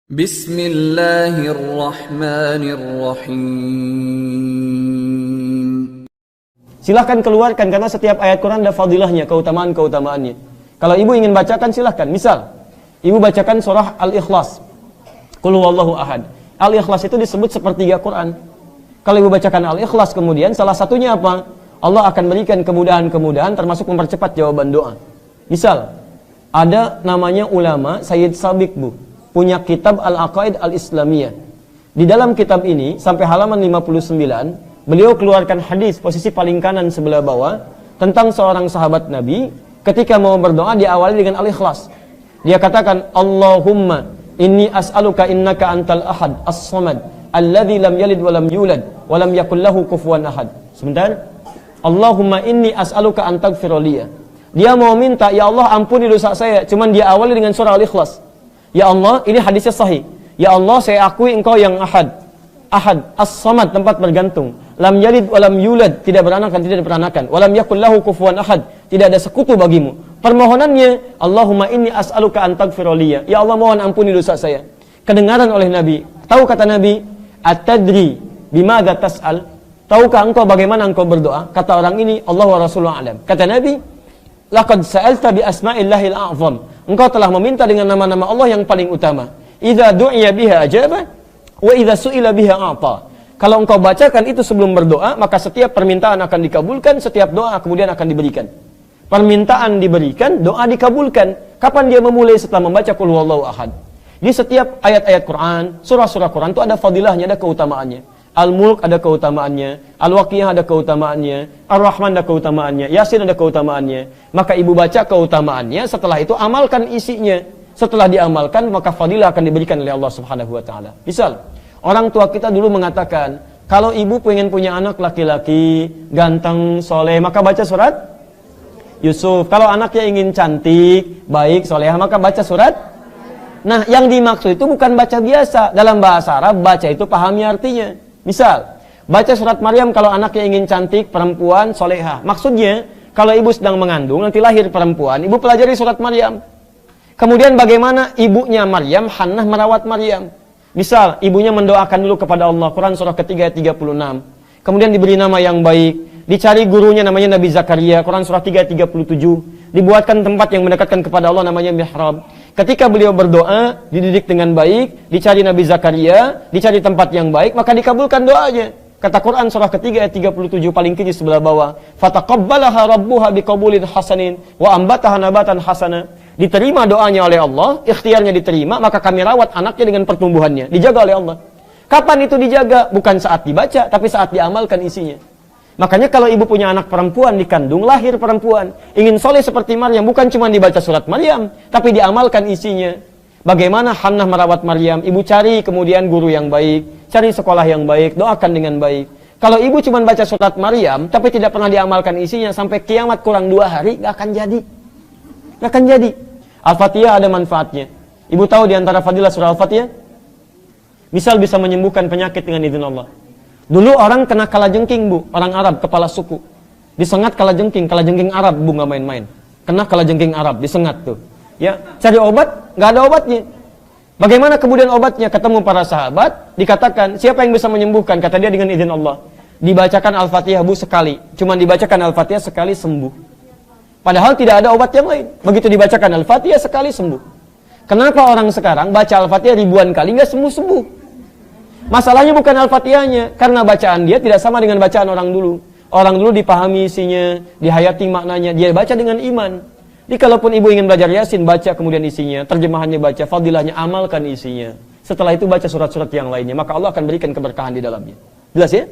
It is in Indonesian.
Bismillahirrahmanirrahim. Silahkan keluarkan karena setiap ayat Quran ada fadilahnya, keutamaan-keutamaannya. Kalau ibu ingin bacakan silahkan. Misal, ibu bacakan surah Al-Ikhlas. Qul huwallahu ahad. Al-Ikhlas itu disebut sepertiga Quran. Kalau ibu bacakan Al-Ikhlas kemudian salah satunya apa? Allah akan berikan kemudahan-kemudahan termasuk mempercepat jawaban doa. Misal, ada namanya ulama Sayyid Sabiq Bu, punya kitab Al-Aqaid Al-Islamiyah. Di dalam kitab ini sampai halaman 59, beliau keluarkan hadis posisi paling kanan sebelah bawah tentang seorang sahabat Nabi ketika mau berdoa diawali dengan Al-Ikhlas. Dia katakan, Allahumma inni as'aluka innaka antal ahad as-samad alladzi lam yalid wa lam yulad wa lam yakul lahu kufuwan ahad. Sebentar. Allahumma inni as'aluka an taghfira li. Dia mau minta, ya Allah ampuni dosa saya, cuman dia awali dengan surah Al-Ikhlas. Ya Allah, ini hadisnya sahih. Ya Allah, saya akui engkau yang ahad. Ahad, as-samad, tempat bergantung. Lam yalid walam yulad, tidak beranak dan tidak diperanakan. Walam yakul lahu kufuwan ahad, tidak ada sekutu bagimu. Permohonannya, Allahumma inni as'aluka an taghfira li. Ya Allah, mohon ampuni dosa saya. Kedengaran oleh Nabi. Tahu kata Nabi, at-tadri bimadza tas'al? Tahukah engkau bagaimana engkau berdoa? Kata orang ini, Allah wa Rasulullah alam. Kata Nabi, laqad sa'alta bi asma'illahil a'zam. Engkau telah meminta dengan nama-nama Allah yang paling utama. Idza du'iya biha ajaba wa idza su'ila biha a'ta. Kalau engkau bacakan itu sebelum berdoa, maka setiap permintaan akan dikabulkan, setiap doa kemudian akan diberikan. Permintaan diberikan, doa dikabulkan. Kapan dia memulai? Setelah membaca qul huwallahu ahad. Di setiap ayat-ayat Quran, surah-surah Quran itu ada fadilahnya, ada keutamaannya. Al-Mulk ada keutamaannya, Al-Waqiah ada keutamaannya, Ar-Rahman ada keutamaannya, Yasin ada keutamaannya. Maka ibu baca keutamaannya, setelah itu amalkan isinya. Setelah diamalkan, maka fadilah akan diberikan oleh Allah Subhanahu wa taala. Misal, orang tua kita dulu mengatakan, kalau ibu pengen punya anak laki-laki, ganteng, soleh, maka baca surat Yusuf. Kalau anaknya ingin cantik, baik, soleh, maka baca surat. Nah, yang dimaksud itu bukan baca biasa. Dalam bahasa Arab, baca itu pahami artinya. Misal, baca surat Maryam kalau anaknya ingin cantik, perempuan, solehah. Maksudnya, kalau ibu sedang mengandung, nanti lahir perempuan, ibu pelajari surat Maryam. Kemudian bagaimana ibunya Maryam, Hannah merawat Maryam. Misal, ibunya mendoakan dulu kepada Allah, Quran surah ketiga ayat 36. Kemudian diberi nama yang baik. Dicari gurunya namanya Nabi Zakaria, Quran surah 3 ayat 37. Dibuatkan tempat yang mendekatkan kepada Allah namanya mihrab. Ketika beliau berdoa, dididik dengan baik, dicari Nabi Zakaria, dicari tempat yang baik, maka dikabulkan doanya. Kata Quran surah ketiga ayat 37 paling kiri sebelah bawah, fataqabbalaha rabbuha biqabulin hasanin wa ambataha nabatan hasana. Diterima doanya oleh Allah, ikhtiarnya diterima, maka kami rawat anaknya dengan pertumbuhannya, dijaga oleh Allah. Kapan itu dijaga? Bukan saat dibaca, tapi saat diamalkan isinya. Makanya kalau ibu punya anak perempuan dikandung, lahir perempuan, ingin soleh seperti Maryam, bukan cuma dibaca surat Maryam, tapi diamalkan isinya. Bagaimana Hannah merawat Maryam, ibu cari kemudian guru yang baik, cari sekolah yang baik, doakan dengan baik. Kalau ibu cuma baca surat Maryam, tapi tidak pernah diamalkan isinya, sampai kiamat kurang 2 hari, gak akan jadi. Gak akan jadi. Al-Fatihah ada manfaatnya. Ibu tahu di antara fadilah surah Al-Fatihah? Misal bisa menyembuhkan penyakit dengan izin Allah. Dulu orang kena kalajengking, Bu, orang Arab, kepala suku. Disengat kalajengking Arab, Bu, nggak main-main. Kena kalajengking Arab, disengat tuh. Ya, cari obat, nggak ada obatnya. Bagaimana kemudian obatnya? Ketemu para sahabat, dikatakan, siapa yang bisa menyembuhkan? Kata dia dengan izin Allah. Dibacakan Al-Fatihah, Bu, sekali. Cuman dibacakan Al-Fatihah sekali sembuh. Padahal tidak ada obat yang lain. Begitu dibacakan Al-Fatihah sekali sembuh. Kenapa orang sekarang baca Al-Fatihah ribuan kali nggak sembuh-sembuh? Masalahnya bukan Al-Fatihahnya, karena bacaan dia tidak sama dengan bacaan orang dulu. Orang dulu dipahami isinya, dihayati maknanya, dia baca dengan iman. Jadi kalaupun ibu ingin belajar Yasin, baca kemudian isinya, terjemahannya baca, fadilahnya amalkan isinya. Setelah itu baca surat-surat yang lainnya, maka Allah akan berikan keberkahan di dalamnya. Jelas ya?